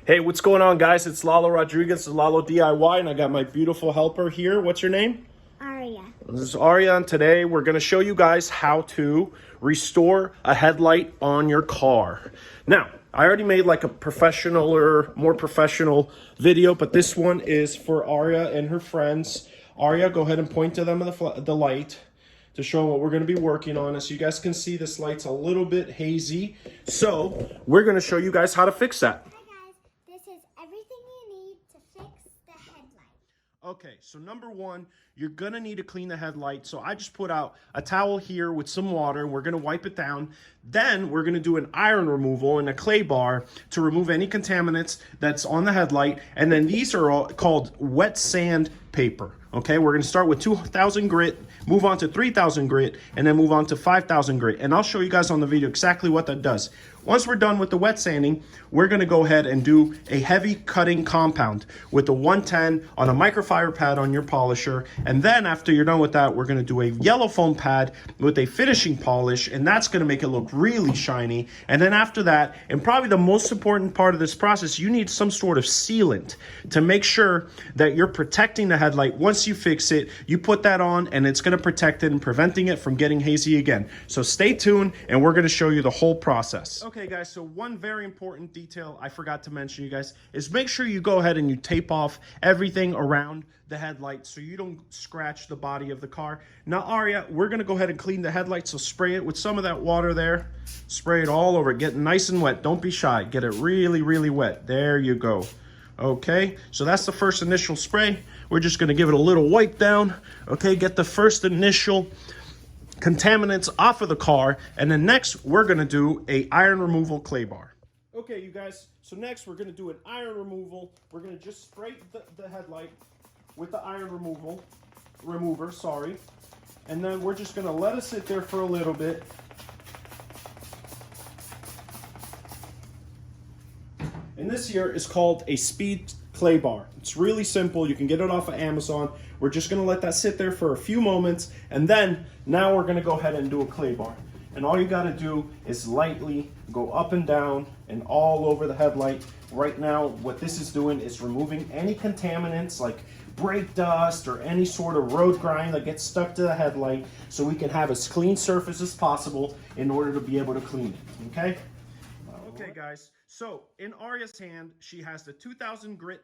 Hey, what's going on, guys? It's Lalo Rodriguez, Lalo DIY, and I got my beautiful helper here. What's your name? Aria. This is Aria, and today we're going to show you guys how to restore a headlight on your car. Now, I already made like a professional or more professional video, but this one is for Aria and her friends. Aria, go ahead and point to them the light to show them what we're going to be working on. As you guys can see, this light's a little bit hazy, so we're going to show you guys how to fix that. Everything you need to fix the headlight. Okay, so number one, you're gonna need to clean the headlight. So I just put out a towel here with some water. We're gonna wipe it down. Then we're gonna do an iron removal and a clay bar to remove any contaminants that's on the headlight. And then these are all called wet sand paper. Okay, we're gonna start with 2,000 grit, move on to 3,000 grit, and then move on to 5,000 grit. And I'll show you guys on the video exactly what that does. Once we're done with the wet sanding, we're gonna go ahead and do a heavy cutting compound with the 110 on a microfiber pad on your polisher. And then after you're done with that, we're gonna do a yellow foam pad with a finishing polish, and that's gonna make it look really shiny. And then after that, and probably the most important part of this process, you need some sort of sealant to make sure that you're protecting the headlight. Once you fix it, you put that on and it's gonna protect it and preventing it from getting hazy again. So stay tuned and we're gonna show you the whole process. Okay guys, so one very important detail I forgot to mention, you guys, is make sure you go ahead and you tape off everything around the headlight so you don't scratch the body of the car. Now Aria, we're gonna go ahead and clean the headlight, so spray it with some of that water there. Spray it all over, get nice and wet. Don't be shy, get it really, really wet. There you go. Okay, so that's the first initial spray. We're just gonna give it a little wipe down. Okay, get the first initial contaminants off of the car, and then next we're gonna do a iron removal clay bar. Okay, you guys, so next we're gonna do an iron removal. We're gonna just spray the headlight with the iron remover, sorry. And then we're just gonna let it sit there for a little bit. And this here is called a speed clay bar. It's really simple. You can get it off of Amazon. We're just gonna let that sit there for a few moments, and then now we're gonna go ahead and do a clay bar. And all you gotta do is lightly go up and down and all over the headlight. Right now, what this is doing is removing any contaminants like brake dust or any sort of road grime that gets stuck to the headlight, so we can have as clean surface as possible in order to be able to clean it, okay? Okay guys, so in Aria's hand, she has the 2,000 grit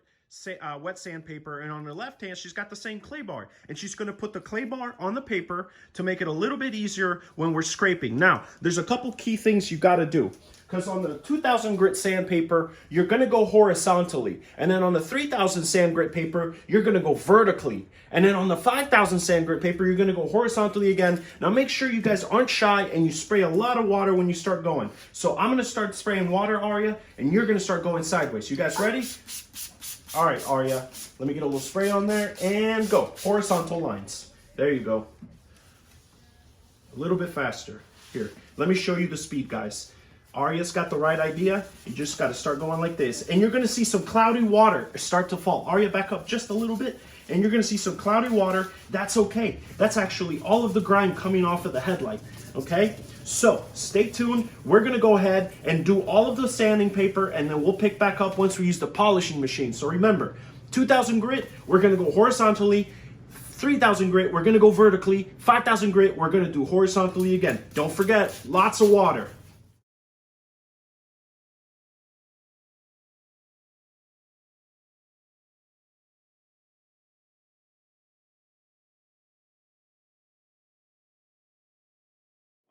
wet sandpaper, and on her left hand, she's got the same clay bar. And she's gonna put the clay bar on the paper to make it a little bit easier when we're scraping. Now, there's a couple key things you gotta do. Because on the 2,000 grit sandpaper, you're gonna go horizontally. And then on the 3,000 sand grit paper, you're gonna go vertically. And then on the 5,000 sand grit paper, you're gonna go horizontally again. Now make sure you guys aren't shy and you spray a lot of water when you start going. So I'm gonna start spraying water, Aria, and you're gonna start going sideways. You guys ready? All right, Aria, let me get a little spray on there and go. Horizontal lines. There you go. A little bit faster. Here, let me show you the speed, guys. Aria's got the right idea. You just got to start going like this. And you're going to see some cloudy water start to fall. Aria, back up just a little bit. And you're going to see some cloudy water. That's okay. That's actually all of the grime coming off of the headlight. Okay? So, stay tuned. We're going to go ahead and do all of the sanding paper, and then we'll pick back up once we use the polishing machine. So remember, 2,000 grit, we're going to go horizontally. 3,000 grit, we're going to go vertically. 5,000 grit, we're going to do horizontally again. Don't forget, lots of water.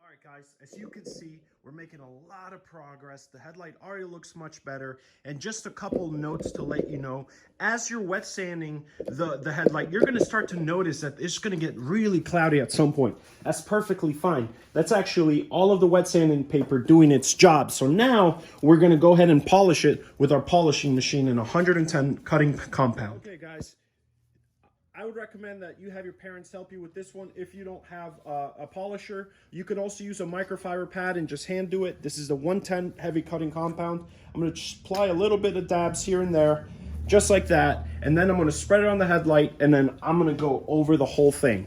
All right, guys, as you can see, we're making a lot of progress. The headlight already looks much better. And just a couple notes to let you know, as you're wet sanding the headlight, you're gonna start to notice that it's gonna get really cloudy at some point. That's perfectly fine. That's actually all of the wet sanding paper doing its job. So now we're gonna go ahead and polish it with our polishing machine in 110 cutting compound. Okay, guys. I would recommend that you have your parents help you with this one. If you don't have a polisher, you could also use a microfiber pad and just hand do it. This is the 110 heavy cutting compound. I'm going to just apply a little bit of dabs here and there, just like that. And then I'm going to spread it on the headlight, and then I'm going to go over the whole thing.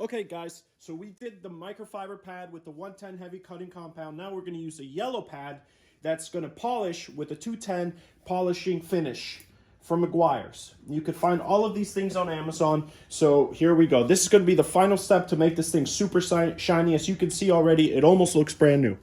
Okay guys, so we did the microfiber pad with the 110 heavy cutting compound. Now we're going to use a yellow pad that's going to polish with a 210 polishing finish from Meguiar's. You could find all of these things on Amazon. So here we go. This is going to be the final step to make this thing super shiny. As you can see already, it almost looks brand new.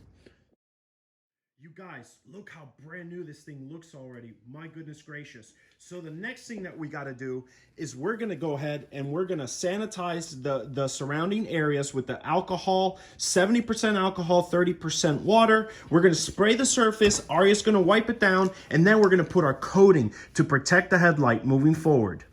You guys, look how brand new this thing looks already. My goodness gracious. So the next thing that we got to do is we're going to go ahead and we're going to sanitize the surrounding areas with the alcohol, 70% alcohol, 30% water. We're going to spray the surface. Aria's going to wipe it down, and then we're going to put our coating to protect the headlight moving forward.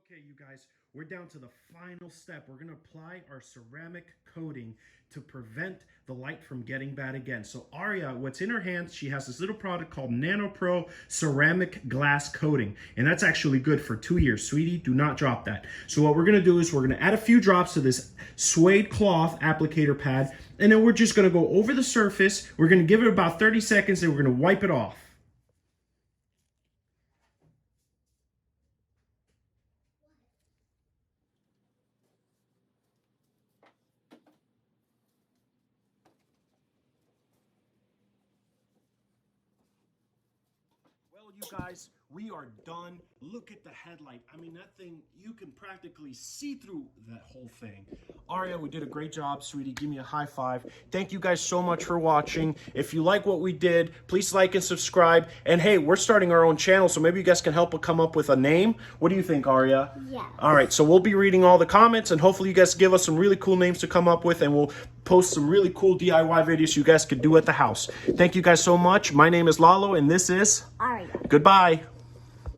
Okay, you guys, we're down to the final step. We're going to apply our ceramic coating to prevent the light from getting bad again. So Aria, what's in her hands, she has this little product called Nanopro ceramic glass coating. And that's actually good for 2 years. Sweetie, do not drop that. So what we're going to do is we're going to add a few drops to this suede cloth applicator pad. And then we're just going to go over the surface. We're going to give it about 30 seconds and we're going to wipe it off. Well, you guys, we are done. Look at the headlight. I mean, that thing, you can practically see through that whole thing. Aria, we did a great job, sweetie. Give me a high five. Thank you guys so much for watching. If you like what we did, please like and subscribe. And hey, we're starting our own channel, so maybe you guys can help come up with a name. What do you think, Aria? Yeah. All right, so we'll be reading all the comments, and hopefully you guys give us some really cool names to come up with, and we'll post some really cool DIY videos you guys can do at the house. Thank you guys so much. My name is Lalo, and this is Aria. Goodbye.